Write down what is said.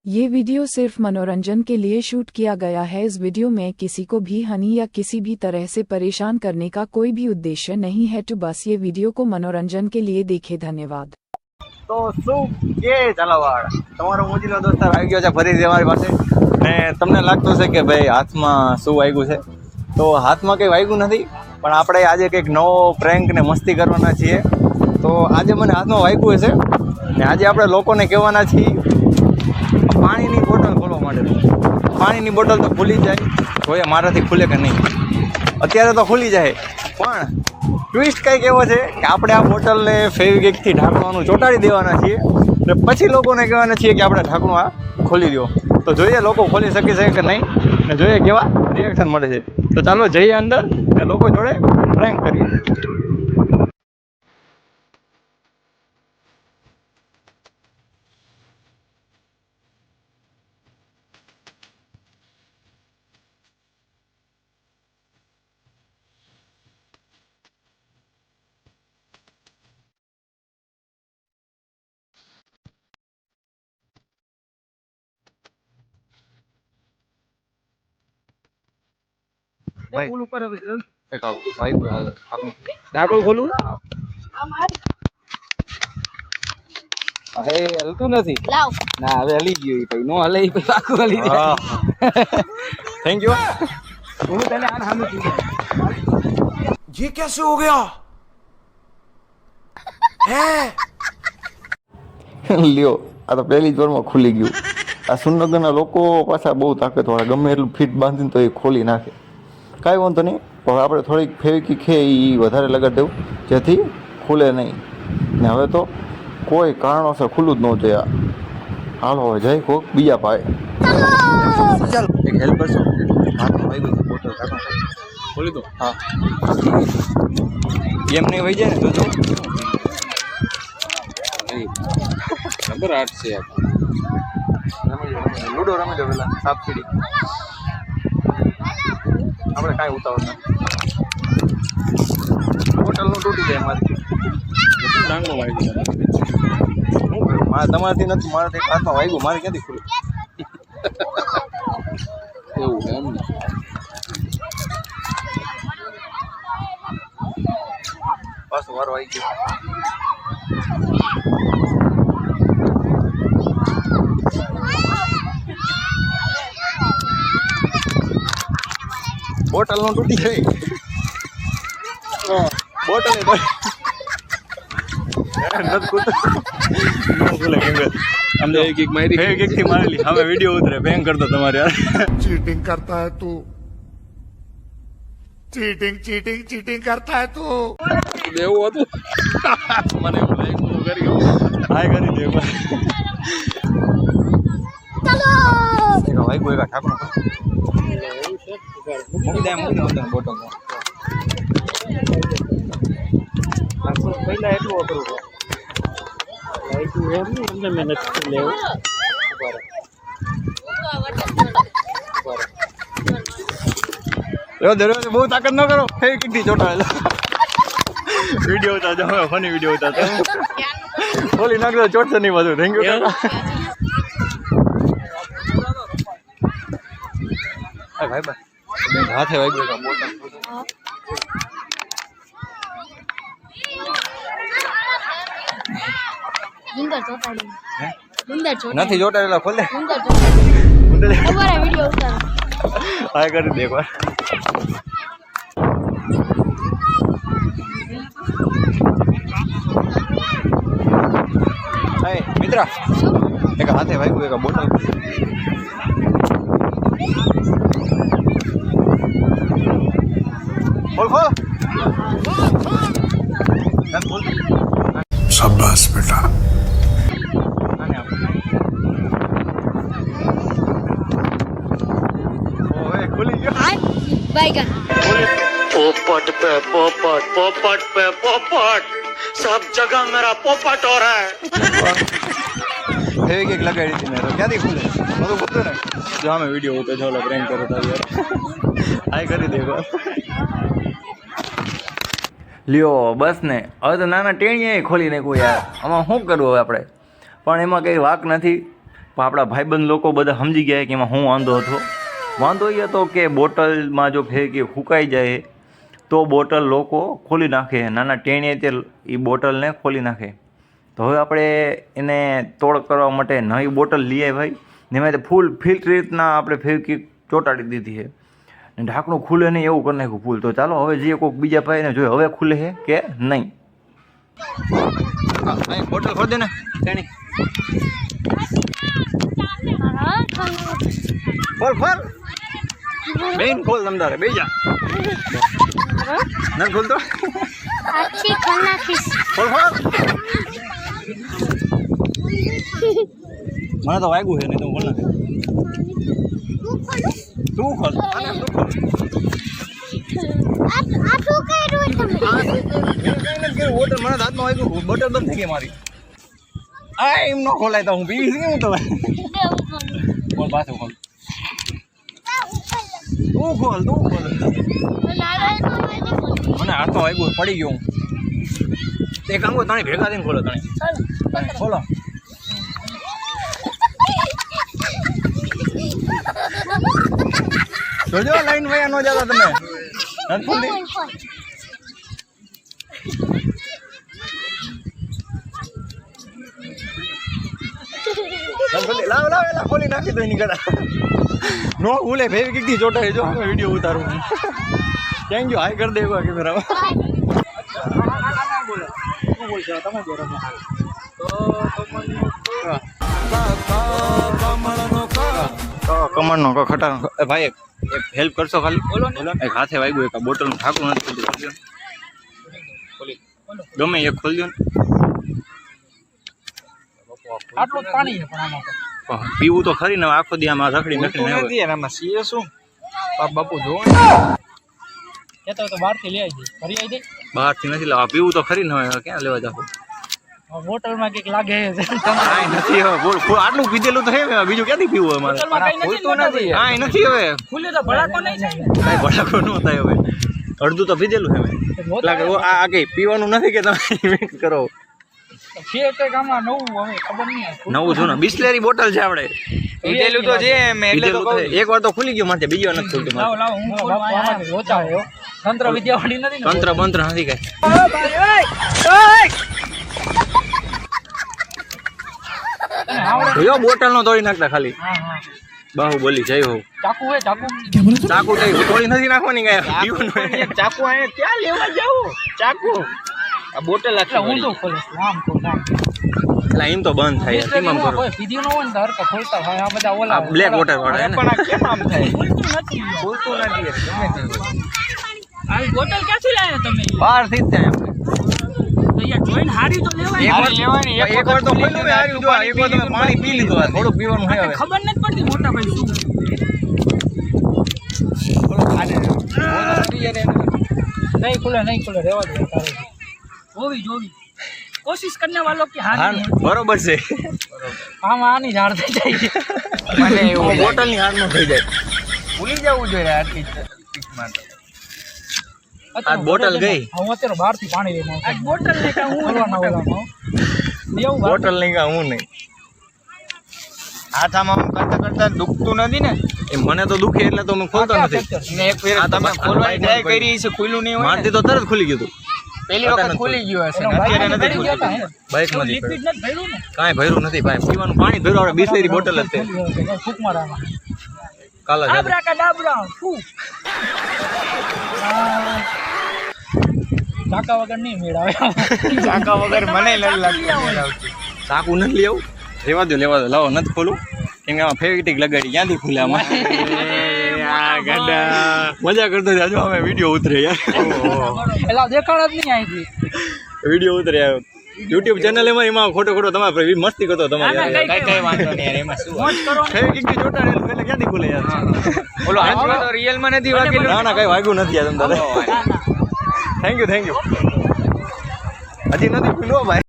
ये वीडियो सिर्फ मनोरंजन के लिए शूट किया गया है। इस वीडियो में किसी को भी हानि या किसी भी तरह से परेशान करने का कोई भी उद्देश्य नहीं है। तो बस ये वीडियो को मनोरंजन के लिए देखे। धन्यवाद। તો શું કે ઝાલાવાડ તમારો મોજીલો દોસ્તાર આવી ગયો છે ફરીથી અમારી પાસે ને તમને લાગતું છે કે ભાઈ હાથમાં શું વાગ્યું છે, તો હાથમાં કંઈ વાગ્યું નથી, પણ આપણે આજે કંઈક નવો પ્રેન્ક ને મસ્તી કરવાના છીએ. તો આજે મને હાથમાં વાગ્યું છે ને આજે આપણે લોકોને કહેવાના છીએ પાણીની બોટલ ખોલવા માટે. પાણીની બોટલ તો ખુલી જાય, જોઈએ મારાથી ખુલે કે નહીં. અત્યારે તો ખુલી જાય, પણ ટ્વિસ્ટ કંઈક એવો છે કે આપણે આ બોટલને ફેવિક્વિકથી ઢાંકવાનું ચોંટાડી દેવાના છીએ ને પછી લોકોને કહેવાના છીએ કે આપણે ઢાંકણું આ ખોલી દો. તો જોઈએ લોકો ખોલી શકે છે કે નહીં ને જોઈએ કેવા રિએક્શન મળે છે. તો ચાલો જઈએ અંદર ને લોકો જોડે પ્રેન્ક કરીએ. ભાઈ ઉપર એક ભાઈ ડાકું ખોલું અરે હલતું નથી ના, હવે હલી ગયો એ ભાઈ નો હલે એ ભાઈ આખું હલી જાય. Thank you. હું તને આ સામે ये कैसे हो गया है? લ્યો આ તો પહેલી જ વારમાં ખુલી ગયું. આ સુરનગરના લોકો પાછા બહુ તાકાતવાળા, ગમે એટલું ફિટ બાંધીને તો એ ખોલી નાખે. કાંઈ વાંધો નહીં, પણ આપણે થોડીક ફેવિક્વિક છે એ વધારે લગાડી દેવું જેથી ખુલે નહીં. ને હવે તો કોઈ કારણોસર ખુલ્લું જ ન જોઈએ. હાલો હવે જઈ કોક બીજા પાય. ચાલો એક હેલ્પ કરશો? હાથમાં વાગ્યું છે બોટલ, ખોલી દો. હા એમ નહીં વહી જાય ને તો જો નંબર 8 છે. લૂડો રમી લો પેલા સાપ સીડી. આપણે કાંઈ ઉતાવળ નથી. બોટલનું તૂટી જાય મારી ડાંગમાં વાગ્યું. શું કરું, મારે તમારાથી નથી, મારાથી હાથમાં વાગ્યું, મારે ક્યાંથી ખુલ્લું એવું એમ ને. પાછો વારો આવી ગયો. બોટલ નો તૂટી ગઈ. બોટલ મારેલી. હવે વિડીયો ઉતરે બેંક કરતો તમારે. चीटिंग करता है तू, चीटिंग चीटिंग चीटिंग करता है तू. એવું હતું મને એવું લાગ્યું કરી હાય કરી દે. ચાલો ભાઈ કોઈ ઠાકર મૂકી દે અંદર બોટલમાં. પહેલા એટલું અઘરું એમ નહીં, મેં નથી લેવું. બહુ તાકાત ન કરો, ફેવિક્વિકથી ચોંટાડેલો. વિડીયો ઉતારજો, હવે ફની વિડીયો ઉતારજો. બોલી નાખજો, ચોટશે નહીં બધું. Thank you. ભાઈ ભાઈ હાથે વાગ્યું બોટલ. નથી ચોટાડેલા, ખોલે હા કરી દે એકવાર. મિત્ર એક હાથે વાગ્યું, એક બોટલ. ખોલ ખોલ. शाबाश बेटा. ખુલી ગયો. बैगन पोपट पे पोपट पोपट पे पोपट सब जगह मेरा पोपट हो रहा है. ફેવિક્વિક લગાડી હતી ને તો ક્યાંથી ખુલે બધું બોલતો ને. જો અમે વિડીયો ઉતો છો પ્રેન્ક કરો તા યાર. હાય કરી દે લ્યો બસ ને. હવે તો નાના ટેણીએ ખોલી નાખ્યું યાર. આમાં શું કરવું હવે આપણે, પણ એમાં કંઈ વાક નથી. પણ આપણા ભાઈબંધ લોકો બધા સમજી ગયા કે એમાં હું વાંધો હતો. વાંધો એ હતો કે બોટલમાં જો ફેંકી ફૂંકાઈ જાય તો બોટલ લોકો ખોલી નાખે, નાના ટેણીએ તે એ બોટલને ખોલી નાખે. તો હવે આપણે એને તોડ કરવા માટે નવી બોટલ લઈએ ભાઈ, ને એમાં ફૂલ ફિલ્ટર રીતના આપણે ફેંકી ચોંટાડી દીધી છે, ને ઢાંકણું ખુલે નહીં એવું કરી નાખ્યું ફૂલ. તો ચાલો હવે જઈએ કોઈક બીજા ભાઈને જોઈએ હવે ખુલે છે કે નહીં. બોટલ ખોલ દે ને ટેણી, ખોલ ખોલ બેન ખોલ તમતારે બે જા ના ખોલ તો अच्छी खाना किस ખોલ ખોલ. મને તો વાગ્યું છે નહીં તો ખોલ નાખે. તું ખોલ આને તું ખોલ. आप શું કર્યું તમે કઈ નથી કર્યું. બોટલ મને હાથમાં વાગ્યું, બોટલ બંધ થઈ ગઈ મારી. આ એમ ન ખોલાય તો હું પીવીશ કેવું તો બોલ પાછું ખોલ. તું ખોલ તું ખોલ. મને હાથમાં વાગ્યું પડી ગયો હું. એક કામ કરો તને ભેગા થઈને ખોલો તને ખોલો. જોજો લાઈન વયા ન જતા તમે. નથી ખોલતી? લાવ લાવ એલા ખોલી નાખી દો એની ગળા. નો ભૂલે ફેર કીધી ચોટાઈ જો અમે વિડીયો ઉતારું. થેન્ક યુ હાઈ કરી દેવા કેમેરામાં. કમળનો ખટાનો ભાઈ એક હેલ્પ કરશો ખાલી? બોલો ને. એક હાથે વાગ્યું, એક બોટલનું ઢાંકણું નથી ખોલ્યું. ગમે એક ખોલી દો ને. આટલું જ પાણી છે પણ આમાં પીવું તો ખરી ને આખો દી આમાં રખડી નખડી નથી યાર, આમાં સીએ શું બાપુ જો કહેતો તો બહારથી લઈ આવી દે, ફરી આવી દે. બહારથી નથી લાવવા, પીવું તો ખરી ને હવે ક્યાં લેવા જાવ? બોટલમાં કંઈક લાગે છે. કાંઈ નથી હવે, બોલ આટલું પીધેલું તો હે બીજું ક્યાંથી પીવું અમારે? ખુલતું નથી. કાંઈ નથી હવે, ખુલે તો ભડાકો નહીં થાય. કાંઈ ભડાકો ન થાય હવે. અડધું તો પીધેલું હે મેં. એટલે કે આ કઈ પીવાનું નથી કે તમે મિક્સ કરો? છે કંઈક આમાં નવું હવે ખબર નહીં. નવું જૂનું બિસ્લેરી બોટલ છે આપણે પીધેલું તો છે મેં એટલે તો કહું. એક વાર તો ખુલી ગયું માથે, બીજી વાર નથી ખુલતું માથે. લાવ લાવ હું આમાંથી લોચા આવ્યો. તંત્ર વિદ્યાવાળી નથી ને. તંત્ર બંત્ર નથી કઈ. તને આવડે? જોયો બોટલ નો તોડી નાખતા ખાલી. હા હા. બાહુબલી જય હો. ચાકુ હે ચાકુ. ચાકુ કઈ તોડી નથી નાખવાની કઈ પીવાનું હે. ચાકુ આને ક્યાં લેવા જાવું? ચાકુ આ બોટલ એટલે ઊંધું ખોલે છે. આમ તો આમ. એટલે એમ તો બંધ થાય યાર, કેમ આમ કરો? કોઈ પીધી ન હોય ને તો હરકા ખોલતા હોય. આ બધા ઓલા આ બ્લેક વોટર વાળા હે ને. પણ આ કેમ આમ થાય? ખોલતું નથી. ખોલતું નથી. ગમે તે આવી બોટલ ક્યાંથી લાવ્યા તમે? બહાર થી જ થાય આપણે. તો યાર જોઈને હારી તો લેવાય. એક વાર તો ખોલ્યું હારી જો એક વાર તમે પાણી પી લીધું આ થોડું પીવાનું છે હવે. ખબર નથી પડતી મોટા ભાઈ શું नहीं खुले रेवा दे जोवी जोवी कोशिश करने वालों की हार नहीं होती। बरोबर से हम आनी झाड़ થઈ જાય છે મને એવું બોટલ ની હાર નો થઈ જાય ભૂલી જવું જોઈએ આટલી ટીક માટે આ બોટલ ગઈ હું અત્યારે બહાર થી પાણી લઈને આ બોટલ ને કા હું ઓલામાં એવું બોટલ નહીં કા હું નહીં હાથામાં કરતા કરતા દુખતું નથી ને એ મને તો દુખે એટલે તો હું ખોલતો નથી ને એક ફેર તમે ખોલવાની ટ્રાય કરી છે ખુલ્લું નહીં હોય મારતી તો તરત ખુલી ગયું પહેલી વખત ખુલી ગયું હશે અત્યારે નથી ખુલ્યું બાઈક નથી લિક્વિડ નથી ભર્યું ને કાંઈ ભર્યું નથી ભાઈ પીવાનું પાણી ભર્યું આપણે બિસ્લેરી બોટલ જ છે ફૂક મારવામાં કાલા જાદુ આબરા ડાબરા ફૂ ચાકા વગર નહીં મેળાવે ચાકા વગર મને લડ લાગતી ચાકુ નથી લેવું લેવા દો લાવો નથી ખોલું કેમ કે આમાં ફેવિસ્ટિક લગાડી ક્યાંથી ખુલે આમાં મજા કરતો જાજો અમે વિડીયો ઉતરે યાર એલા દેખાડ જ નહીં આવી વિડીયો ઉતરે YouTube ચેનલ એમાં ખોટો તમારે મસ્તી કરતો તમારે કઈ વાંધો નહીં યાર એમાં શું મોજ કરો ફેવિસ્ટિક થી ચોટાડેલું એટલે ક્યાંથી ખુલે યાર બોલો આજમાં તો રિયલ માં નથી વાગેલું ના કઈ વાગ્યું નથી યાર તમને થેન્ક યુ હજી નથી ખુલ્યો ભાઈ